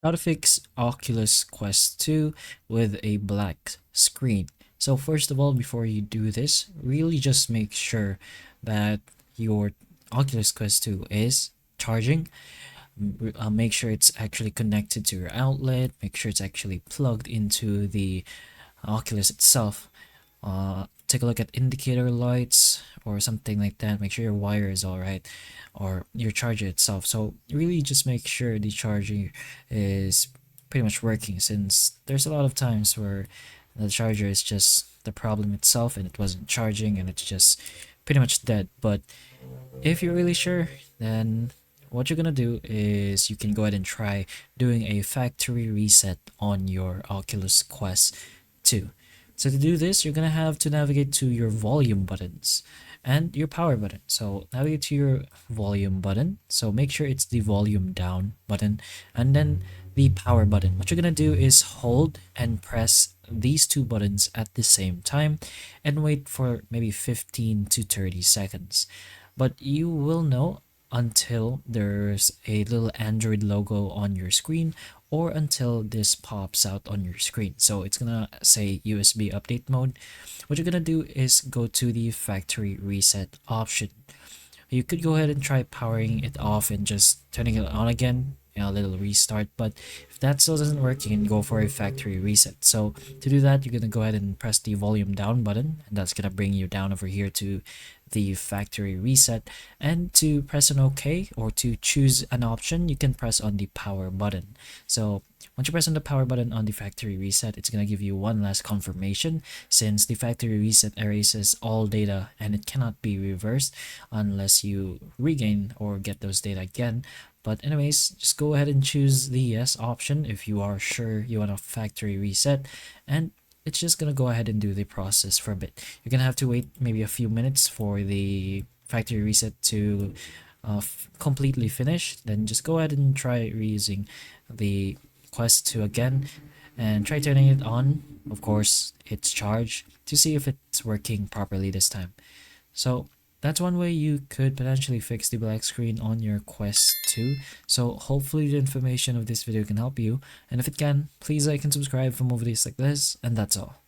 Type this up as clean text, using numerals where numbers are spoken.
How to fix Oculus Quest 2 with a black screen. So first of all, before you do this, really just make sure that your Oculus Quest 2 is charging. Make sure it's actually connected to your outlet. Make sure it's actually plugged into the Oculus itself. Take a look at indicator lights or something like that. Make sure your wire is all right, or your charger itself. So really just make sure the charger is pretty much working, since there's a lot of times where the charger is just the problem itself and it wasn't charging and it's just pretty much dead. But if you're really sure, then what you're gonna do is you can go ahead and try doing a factory reset on your Oculus Quest 2. So to do this, you're gonna have to navigate to your volume buttons and your power button. So navigate to your volume button. So make sure it's the volume down button and then the power button. What you're gonna do is hold and press these two buttons at the same time and wait for maybe 15 to 30 seconds. But you will know until there's a little Android logo on your screen or until this pops out on your screen. So it's gonna say USB update mode. What you're gonna do is go to the factory reset option. You could go ahead and try powering it off and just turning it on again, a little restart. But if that still doesn't work, you can go for a factory reset. So to do that, you're gonna go ahead and press the volume down button, and that's gonna bring you down over here to the factory reset. And to press an OK or to choose an option, you can press on the power button. So once you press on the power button on the factory reset, it's going to give you one last confirmation, since the factory reset erases all data and it cannot be reversed unless you regain or get those data again. But anyways, just go ahead and choose the yes option if you are sure you want a factory reset, and it's just gonna go ahead and do the process for a bit. You're gonna have to wait maybe a few minutes for the factory reset to completely finish. Then just go ahead and try reusing the Quest 2 again and try turning it on. Of course, it's charged, to see if it's working properly this time. So that's one way you could potentially fix the black screen on your Quest 2. So hopefully the information of this video can help you, and if it can, please like and subscribe for more videos like this, and that's all.